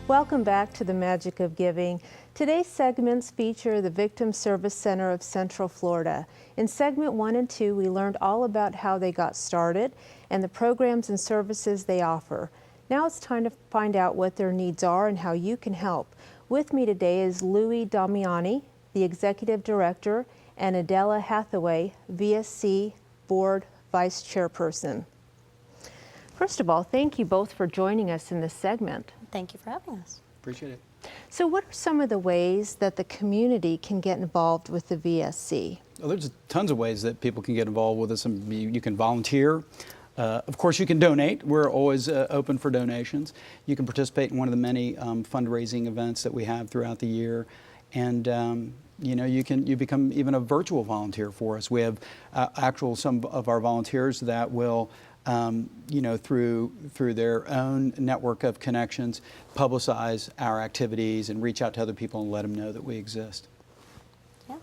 Welcome back to the Magic of Giving. Today's segments feature the Victim Service Center of Central Florida. In segment 1 and 2, we learned all about how they got started and the programs and services they offer. Now it's time to find out what their needs are and how you can help. With me today is Louis Damiani, the Executive Director, and Adela Hathaway, VSC Board Vice Chairperson. First of all, thank you both for joining us in this segment. Thank you for having us. Appreciate it. So what are some of the ways that the community can get involved with the VSC? Well, there's tons of ways that people can get involved with us. You can volunteer. Of course, you can donate. We're always open for donations. You can participate in one of the many fundraising events that we have throughout the year. And you become even a virtual volunteer for us. We have some of our volunteers that will through their own network of connections, publicize our activities and reach out to other people and let them know that we exist. Yeah.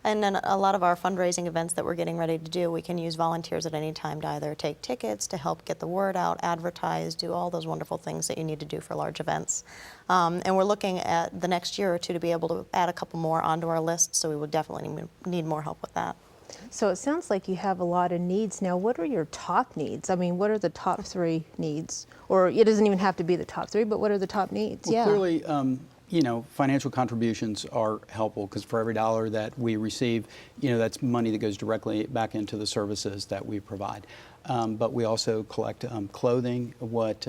And then a lot of our fundraising events that we're getting ready to do, we can use volunteers at any time to either take tickets, to help get the word out, advertise, do all those wonderful things that you need to do for large events. And we're looking at the next year or two to be able to add a couple more onto our list, so we would definitely need more help with that. So it sounds like you have a lot of needs. Now, what are your top needs? I mean, what are the top 3 needs? Or it doesn't even have to be the top 3, but what are the top needs? Well, clearly, financial contributions are helpful because for every dollar that we receive, that's money that goes directly back into the services that we provide. But we also collect clothing. What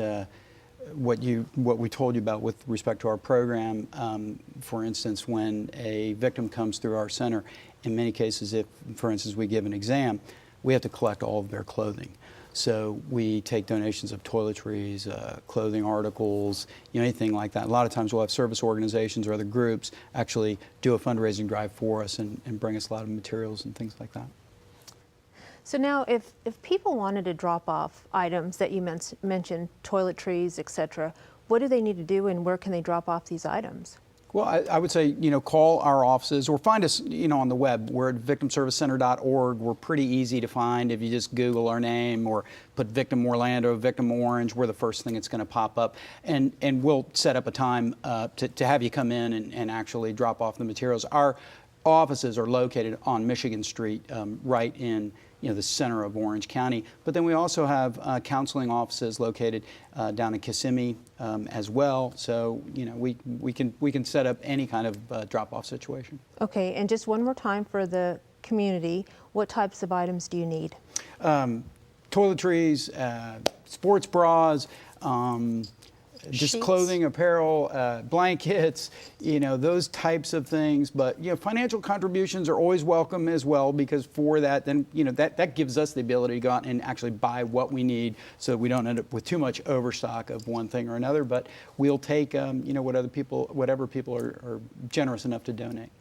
we told you about with respect to our program, for instance, when a victim comes through our center, in many cases, if, for instance, we give an exam, we have to collect all of their clothing. So we take donations of toiletries, clothing articles, anything like that. A lot of times we'll have service organizations or other groups actually do a fundraising drive for us and bring us a lot of materials and things like that. So now if people wanted to drop off items that you mentioned, toiletries, etc., what do they need to do and where can they drop off these items? Well, I would say, call our offices or find us, on the web. We're at victimservicecenter.org. We're pretty easy to find. If you just Google our name or put Victim Orlando, Victim Orange, we're the first thing that's going to pop up. And we'll set up a time to have you come in and actually drop off the materials. Our offices are located on Michigan Street, right in the center of Orange County. But then we also have counseling offices located down in Kissimmee as well. So we can set up any kind of drop-off situation. Okay, and just one more time for the community, what types of items do you need? Toiletries, sports bras, just sheets, clothing, apparel, blankets, those types of things. But, financial contributions are always welcome as well, because for that, then, that gives us the ability to go out and actually buy what we need so that we don't end up with too much overstock of one thing or another. But we'll take, whatever people are generous enough to donate.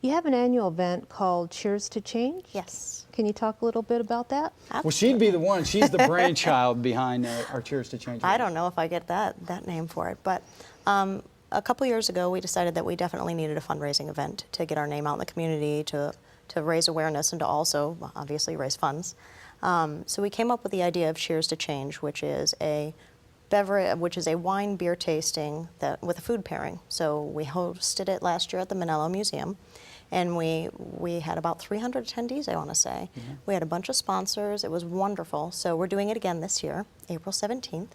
You have an annual event called Cheers to Change? Yes. Can you talk a little bit about that? Absolutely. Well, she'd be the one. She's the brainchild behind our Cheers to Change event. I don't know if I get that name for it, but a couple years ago we decided that we definitely needed a fundraising event to get our name out in the community, to raise awareness and to also obviously raise funds. So we came up with the idea of Cheers to Change, which is a wine beer tasting with a food pairing. So we hosted it last year at the Manello Museum. And we had about 300 attendees, I want to say. Mm-hmm. We had a bunch of sponsors. It was wonderful. So we're doing it again this year, April 17th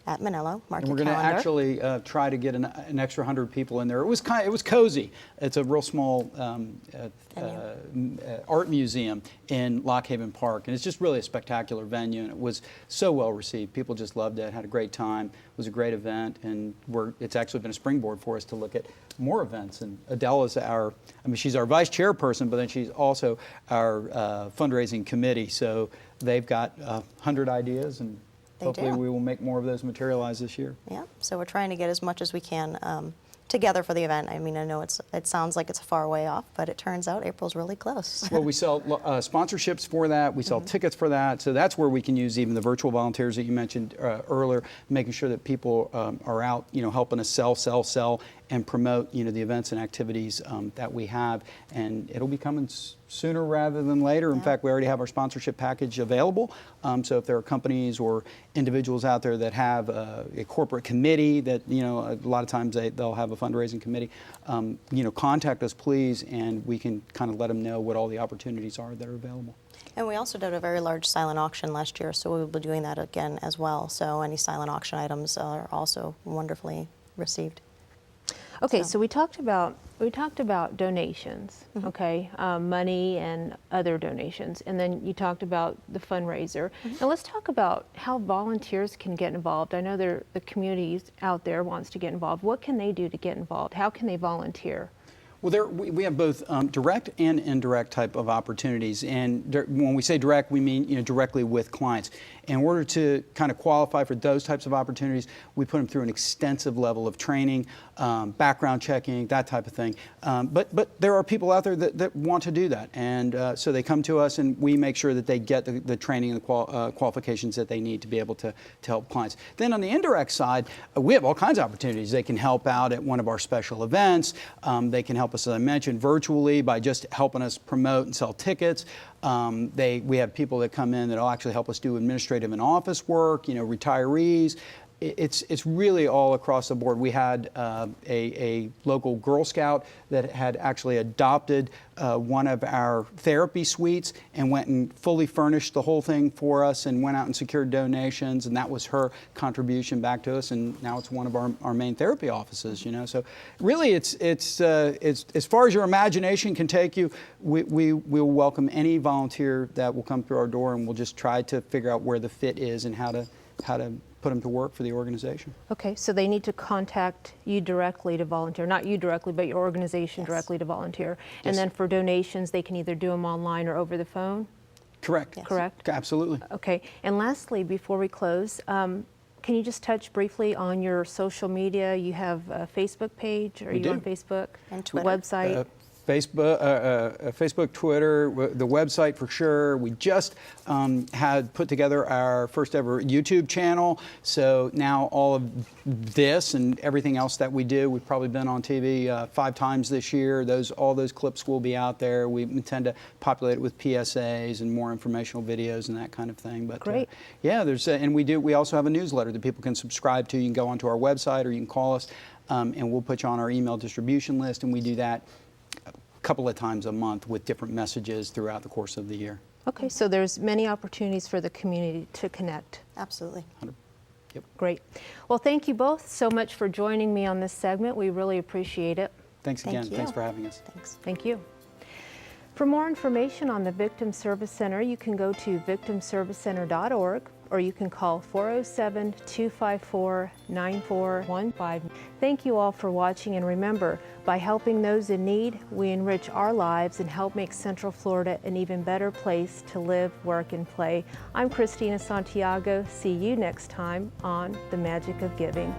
at Manello. Mark your calendar. And we're going to actually try to get an extra 100 people in there. It was cozy. It's a real small art museum in Lock Haven Park, and it's just really a spectacular venue. And it was so well received. People just loved it. Had a great time. It was a great event, and it's actually been a springboard for us to look at more events. And Adela's she's our vice chairperson, but then she's also our fundraising committee. So they've got 100 ideas, and hopefully we will make more of those materialize this year. Yeah, so we're trying to get as much as we can together for the event. I mean, I know it sounds like it's a far way off, but it turns out April's really close. Well, we sell sponsorships for that. We sell tickets for that. So that's where we can use even the virtual volunteers that you mentioned earlier, making sure that people are out, helping us sell, and promote, the events and activities that we have. And it'll be coming sooner rather than later. In fact, we already have our sponsorship package available. So if there are companies or individuals out there that have a corporate committee that, a lot of times they'll have a fundraising committee, contact us please, and we can kind of let them know what all the opportunities are that are available. And we also did a very large silent auction last year, so we will be doing that again as well. So any silent auction items are also wonderfully received. Okay, so we talked about donations, Mm-hmm. okay, money and other donations, and then you talked about the fundraiser. Now let's talk about how volunteers can get involved. I know the communities out there wants to get involved. What can they do to get involved? How can they volunteer? Well, we have both direct and indirect type of opportunities. And when we say direct, we mean directly with clients. In order to kind of qualify for those types of opportunities, we put them through an extensive level of training, background checking, that type of thing. But there are people out there that want to do that. And so they come to us and we make sure that they get the training and the qualifications that they need to be able to help clients. Then on the indirect side, we have all kinds of opportunities. They can help out at one of our special events. They can help us, as I mentioned, virtually by just helping us promote and sell tickets. We have people that come in that will actually help us do administrative and office work, retirees. It's really all across the board. We had a local Girl Scout that had actually adopted one of our therapy suites and went and fully furnished the whole thing for us and went out and secured donations, and that was her contribution back to us, and now it's one of our main therapy offices, So really it's as far as your imagination can take you, we will welcome any volunteer that will come through our door, and we'll just try to figure out where the fit is and how to put them to work for the organization. Okay, so they need to contact you directly to volunteer, not you directly, but your organization Yes. directly to volunteer. Yes. And then for donations, they can either do them online or over the phone? Correct. Yes. Correct? Absolutely. Okay, and lastly, before we close, can you just touch briefly on your social media? You have a Facebook page? Are We you do. on Facebook? And Twitter. Website? Facebook, Twitter, the website for sure. We just had put together our first ever YouTube channel. So now all of this and everything else that we do, we've probably been on TV 5 times this year. All those clips will be out there. We intend to populate it with PSAs and more informational videos and that kind of thing. But Great. Yeah, we also have a newsletter that people can subscribe to. You can go onto our website or you can call us, and we'll put you on our email distribution list, and we do that couple of times a month with different messages throughout the course of the year. Okay, so there's many opportunities for the community to connect. Absolutely. Yep. Great. Well, thank you both so much for joining me on this segment. We really appreciate it. Thanks Thank again. you. Thanks for having us. Thanks. Thank you. For more information on the Victim Service Center, you can go to victimservicecenter.org or you can call 407-254-9415. Thank you all for watching, and remember, by helping those in need, we enrich our lives and help make Central Florida an even better place to live, work, and play. I'm Christina Santiago. See you next time on The Magic of Giving.